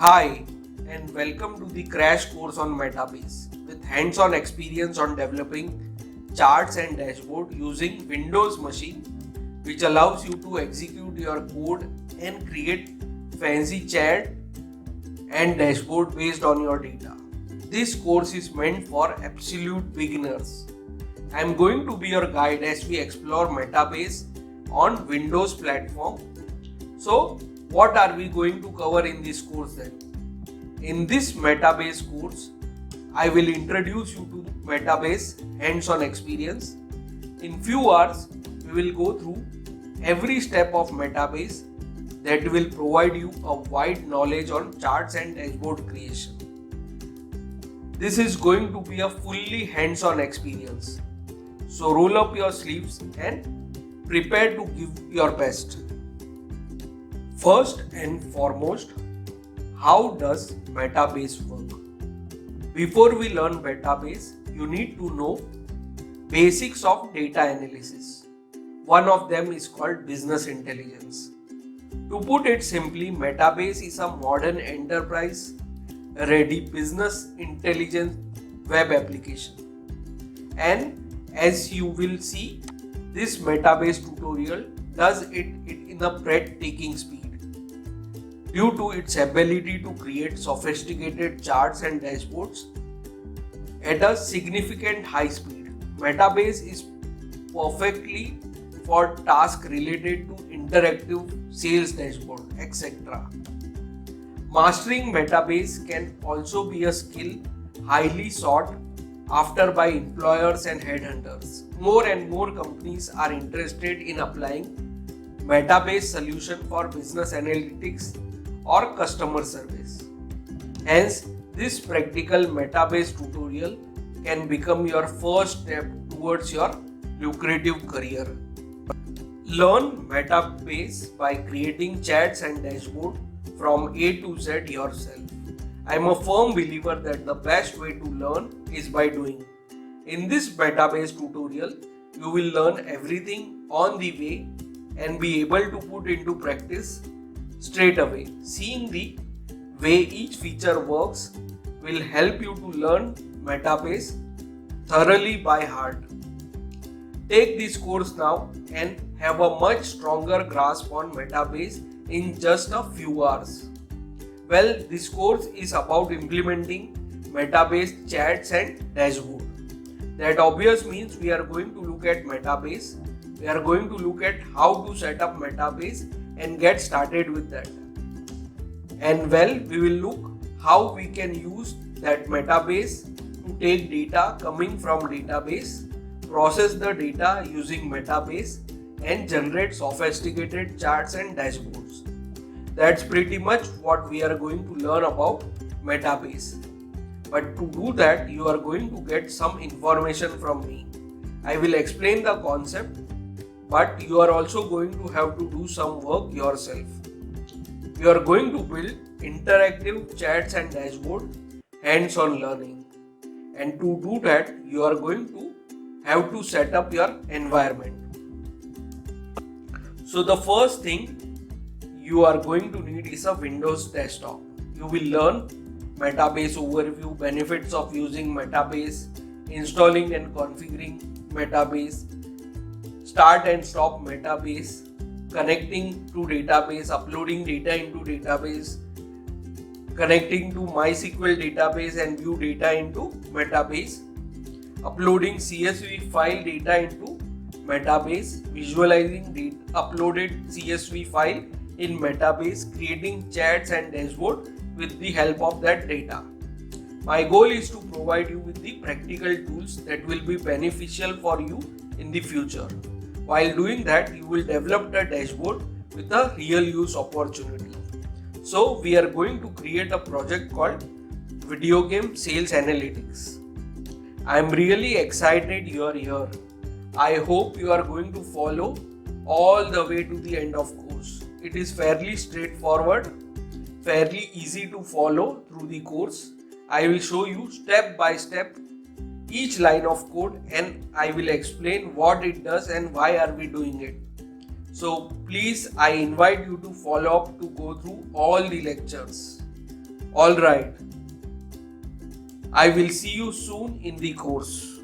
Hi, and welcome to the crash course on Metabase with hands-on experience on developing charts and dashboard using Windows machine, which allows you to execute your code and create fancy chart and dashboard based on your data. This course is meant for absolute beginners. I am going to be your guide as we explore Metabase on Windows platform. So, what are we going to cover in this course then? In this Metabase course, I will introduce you to Metabase hands-on experience. In few hours, we will go through every step of Metabase that will provide you a wide knowledge on charts and dashboard creation. This is going to be a fully hands-on experience. So roll up your sleeves and prepare to give your best. First and foremost, how does Metabase work? Before we learn Metabase, you need to know basics of data analysis. One of them is called business intelligence. To put it simply, Metabase is a modern enterprise-ready business intelligence web application. And as you will see, this Metabase tutorial does it in a breathtaking speed. Due to its ability to create sophisticated charts and dashboards at a significant high speed, Metabase is perfectly for tasks related to interactive sales dashboard, etc. Mastering Metabase can also be a skill highly sought after by employers and headhunters. More and more companies are interested in applying Metabase solution for business analytics or customer service. Hence, this practical Metabase tutorial can become your first step towards your lucrative career. Learn Metabase by creating charts and dashboard from A to Z yourself. I am a firm believer that the best way to learn is by doing. In this Metabase tutorial, you will learn everything on the way and be able to put into practice straight away. Seeing the way each feature works will help you to learn Metabase thoroughly by heart. Take this course now and have a much stronger grasp on Metabase in just a few hours. Well, this course is about implementing Metabase charts and dashboard. That obvious means we are going to look at Metabase. We are going to look at how to set up Metabase and get started with that. And well, we will look how we can use that Metabase to take data coming from database, process the data using Metabase and generate sophisticated charts and dashboards. That's pretty much what we are going to learn about Metabase. But to do that, you are going to get some information from me. I will explain the concept, but you are also going to have to do some work yourself. You are going to build interactive charts and dashboard hands-on learning. And to do that, you are going to have to set up your environment. So the first thing you are going to need is a Windows desktop. You will learn Metabase overview, benefits of using Metabase, installing and configuring Metabase, start and stop Metabase, connecting to database, uploading data into database, connecting to MySQL database and view data into Metabase, uploading CSV file data into Metabase, visualizing the uploaded CSV file in Metabase, creating charts and dashboard with the help of that data. My goal is to provide you with the practical tools that will be beneficial for you in the future. While doing that, you will develop the dashboard with a real use opportunity. So we are going to create a project called Video Game Sales Analytics. I am really excited you are here. I hope you are going to follow all the way to the end of course. It is fairly straightforward, fairly easy to follow through the course. I will show you step by step each line of code and I will explain what it does and why are we doing it. So please, I invite you to follow up to go through all the lectures. Alright, I will see you soon in the course.